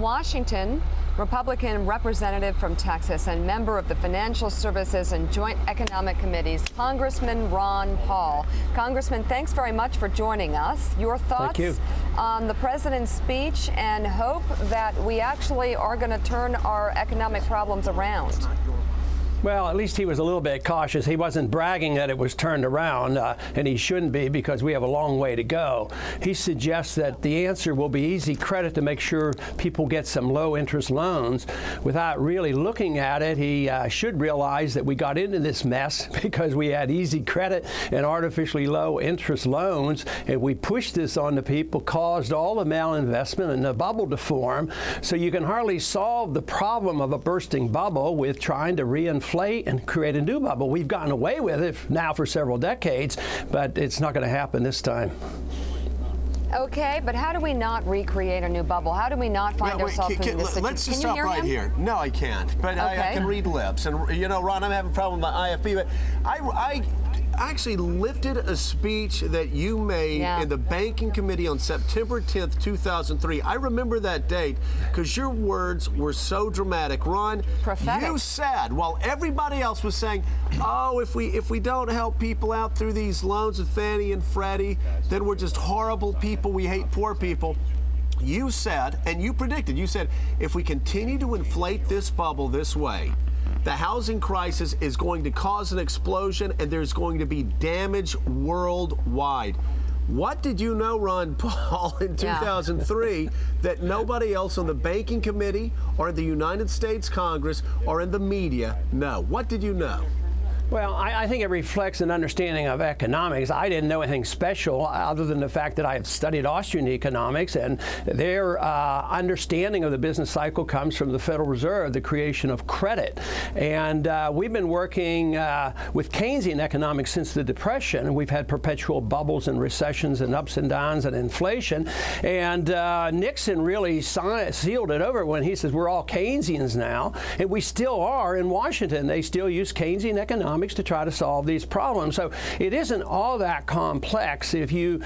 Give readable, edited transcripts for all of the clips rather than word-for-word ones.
Washington, Republican representative from Texas and member of the Financial Services and Joint Economic Committees, Congressman Ron Paul. Congressman, thanks very much for joining us. Your thoughts on the president's speech and hope that we actually are going to turn our economic problems around? Well, at least he was a little bit cautious. He wasn't bragging that it was turned around, and he shouldn't be, because we have a long way to go. He suggests that the answer will be easy credit to make sure people get some low-interest loans. Without really looking at it, he should realize that we got into this mess because we had easy credit and artificially low-interest loans, and we pushed this on the people, caused all the malinvestment and the bubble to form. So you can hardly solve the problem of a bursting bubble with trying to reinflate and create a new bubble. We've gotten away with it now for several decades, but it's not going to happen this time. Okay, but how do we not recreate a new bubble? How do we not find ourselves in this situation? Let's just stop right here. No, I can't. But I can read lips. And, you know, Ron, I'm having a problem with my IFB. But I actually lifted a speech that you made in the Banking Committee on September 10th, 2003. I remember that date because your words were so dramatic. Ron, prophetic. You said, while everybody else was saying, oh, if we don't help people out through these loans with Fannie and Freddie, then we're just horrible people. We hate poor people. You said, and you predicted, you said, if we continue to inflate this bubble this way, the housing crisis is going to cause an explosion and there's going to be damage worldwide. What did you know, Ron Paul, in 2003 that nobody else on the Banking Committee or in the United States Congress or in the media know? What did you know? Well, I think it reflects an understanding of economics. I didn't know anything special other than the fact that I have studied Austrian economics, and their understanding of the business cycle comes from the Federal Reserve, the creation of credit. And we've been working with Keynesian economics since the Depression. We've had perpetual bubbles and recessions and ups and downs and inflation. And Nixon really sealed it over when he says we're all Keynesians now. And we still are in Washington. They still use Keynesian economics to try to solve these problems. So it isn't all that complex. If you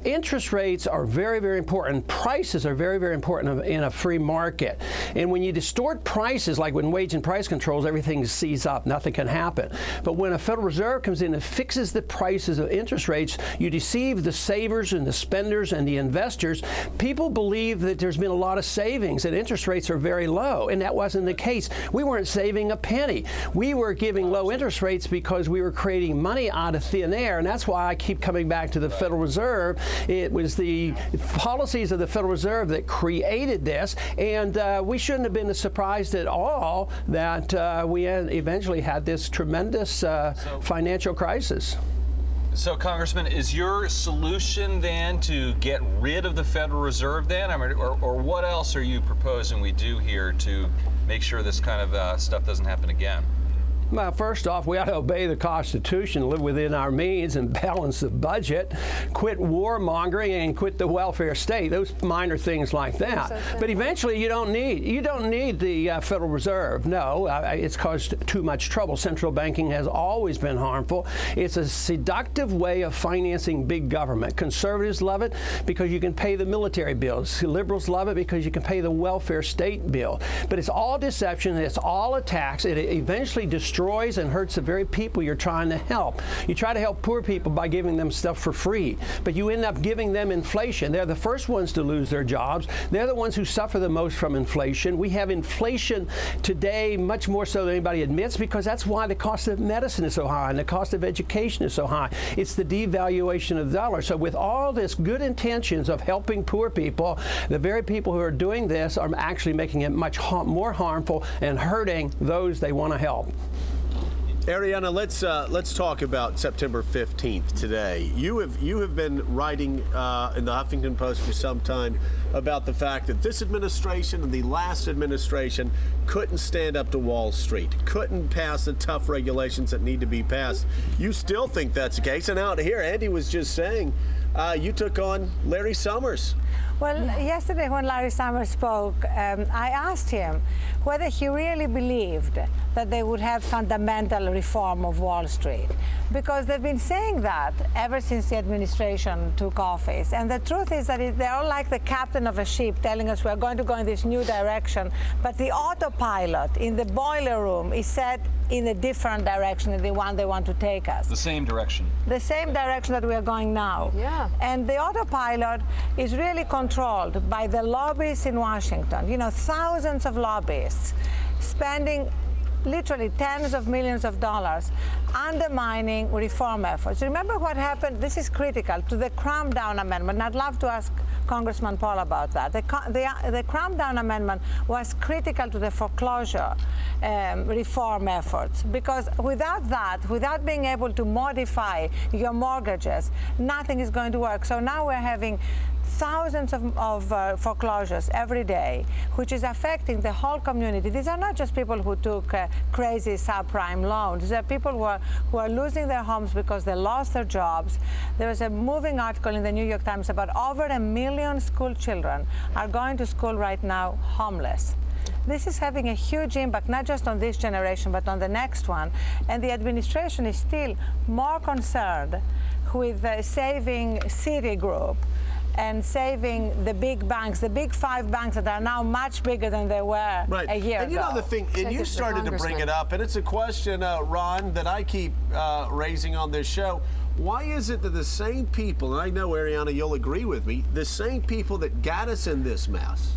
interest rates are very, very important. Prices are very, very important in a free market. And when you distort prices, like when wage and price controls, everything sees up. Nothing can happen. But when a Federal Reserve comes in and fixes the prices of interest rates, you deceive the savers and the spenders and the investors. People believe that there's been a lot of savings and interest rates are very low, and that wasn't the case. We weren't saving a penny. We were giving low interest rates because we were creating money out of thin air, and that's why I keep coming back to the Federal Reserve. It was the policies of the Federal Reserve that created this, and we shouldn't have been surprised at all that we eventually had this tremendous financial crisis. So, Congressman, is your solution then to get rid of the Federal Reserve then? I mean, or what else are you proposing we do here to make sure this kind of stuff doesn't happen again? Well, first off, we ought to obey the Constitution, live within our means, and balance the budget, quit warmongering, and quit the welfare state. Those minor things like that. But eventually, you don't need the Federal Reserve. No, it's caused too much trouble. Central banking has always been harmful. It's a seductive way of financing big government. Conservatives love it because you can pay the military bills. Liberals love it because you can pay the welfare state bill. But it's all deception. It's all a tax. It eventually destroys and hurts the very people you're trying to help. You try to help poor people by giving them stuff for free, but you end up giving them inflation. They're the first ones to lose their jobs. They're the ones who suffer the most from inflation. We have inflation today much more so than anybody admits, because that's why the cost of medicine is so high and the cost of education is so high. It's the devaluation of the dollar. So with all this good intentions of helping poor people, the very people who are doing this are actually making it much more harmful and hurting those they want to help. Ariana, let's talk about September 15th today. You have been writing in the Huffington Post for some time about the fact that this administration and the last administration couldn't stand up to Wall Street, couldn't pass the tough regulations that need to be passed. You still think that's the case? And out here, Andy was just saying you took on Larry Summers. Well, yesterday when Larry Summers spoke, I asked him whether he really believed that they would have fundamental reform of Wall Street, because they've been saying that ever since the administration took office. And the truth is that they're all like the captain of a ship telling us we're going to go in this new direction, but the autopilot in the boiler room is set in a different direction than the one they want to take us. The same direction. The same direction that we are going now. Yeah. And the autopilot is really controlled by the lobbyists in Washington. You know, thousands of lobbyists spending literally tens of millions of dollars undermining reform efforts. Remember what happened? This is critical to the Cram-Down Amendment. And I'd love to ask Congressman Paul about that. The Cram-Down Amendment was critical to the foreclosure reform efforts, because without that, without being able to modify your mortgages, nothing is going to work. So now we're having thousands of foreclosures every day, which is affecting the whole community. These are not just people who took crazy subprime loans. These are people who are losing their homes because they lost their jobs. There was a moving article in the New York Times about over 1 million school children are going to school right now homeless. This is having a huge impact, not just on this generation, but on the next one. And the administration is still more concerned with saving Citigroup and saving the big banks, the big 5 banks that are now much bigger than they were a year ago. And you know the thing, and you started to bring it up, and it's a question, Ron, that I keep raising on this show. Why is it that the same people, and I know, Ariana, you'll agree with me, the same people that got us in this mess,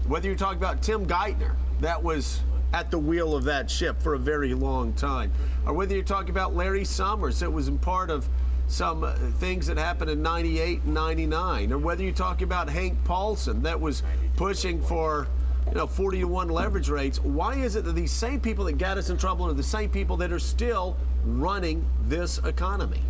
whether you're talking about Tim Geithner, that was at the wheel of that ship for a very long time, or whether you're talking about Larry Summers, that was in part of some things that happened in 98 and 99, or whether you talk about Hank Paulson that was pushing for 40-to-1 leverage rates. Why is it that these same people that got us in trouble are the same people that are still running this economy?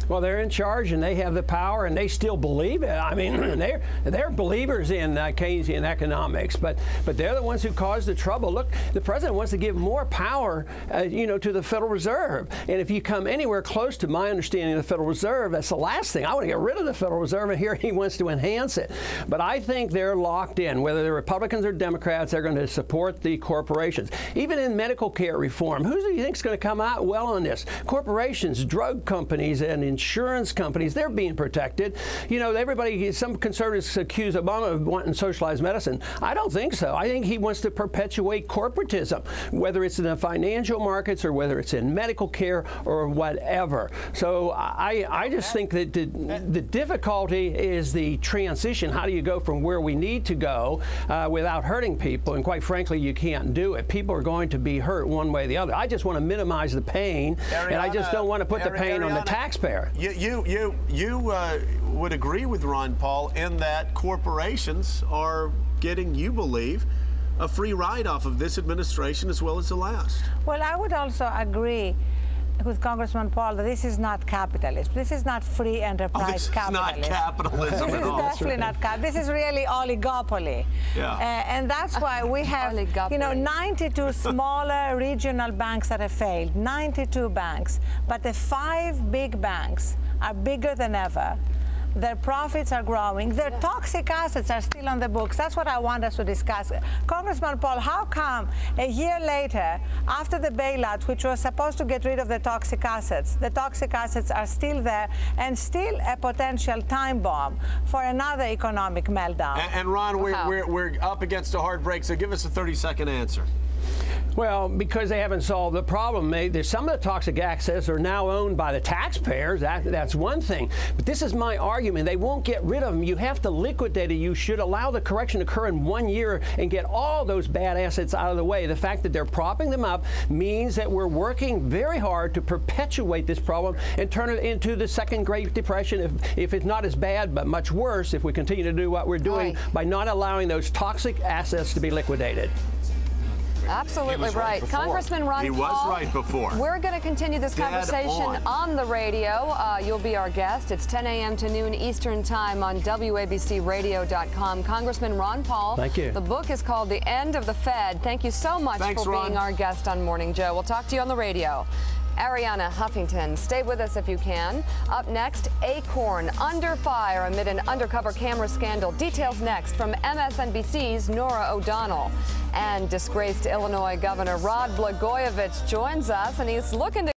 Well, they're in charge and they have the power and they still believe it. I mean, they're believers in Keynesian economics, but they're the ones who caused the trouble. Look, the president wants to give more power, to the Federal Reserve. And if you come anywhere close to my understanding of the Federal Reserve, that's the last thing. I want to get rid of the Federal Reserve, and here he wants to enhance it. But I think they're locked in. Whether they're Republicans or Democrats, they're going to support the corporations. Even in medical care reform, who do you think is going to come out well on this? Corporations, drug companies, and insurance companies, they're being protected. Some conservatives accuse Obama of wanting socialized medicine. I don't think so. I think he wants to perpetuate corporatism, whether it's in the financial markets or whether it's in medical care or whatever. So I just think that the difficulty is the transition. How do you go from where we need to go without hurting people? And quite frankly, you can't do it. People are going to be hurt one way or the other. I just want to minimize the pain, and I just don't want to put the pain on the taxpayer. You would agree with Ron Paul in that corporations are getting, you believe, a free ride off of this administration as well as the last. Well, I would also agree with Congressman Paul that this is not capitalism. This is not free enterprise capitalism. This is not capitalism This at is all. definitely not capitalism. This is really oligopoly. Yeah. And that's why we have, 92 smaller regional banks that have failed, 92 banks. But the 5 big banks are bigger than ever. Their profits are growing. Their toxic assets are still on the books. That's what I want us to discuss. Congressman Paul, how come a year later, after the bailout, which was supposed to get rid of the toxic assets are still there and still a potential time bomb for another economic meltdown? And Ron, we're up against a hard break, so give us a 30-second answer. Well, because they haven't solved the problem. Some of the toxic assets are now owned by the taxpayers. That's one thing. But this is my argument. They won't get rid of them. You have to liquidate it. You should allow the correction to occur in 1 year and get all those bad assets out of the way. The fact that they're propping them up means that we're working very hard to perpetuate this problem and turn it into the second Great Depression, if it's not as bad, but much worse if we continue to do what we're doing by not allowing those toxic assets to be liquidated. Absolutely right. Congressman Ron Paul. He was right before. We're going to continue this conversation on the radio. You'll be our guest. It's 10 a.m. to noon Eastern Time on WABCRadio.com. Congressman Ron Paul. Thank you. The book is called The End of the Fed. Thank you so much for being our guest on Morning Joe. We'll talk to you on the radio. Ariana Huffington. Stay with us if you can. Up next, Acorn under fire amid an undercover camera scandal. Details next from MSNBC's Norah O'Donnell. And disgraced Illinois Governor Rod Blagojevich joins us, and he's looking to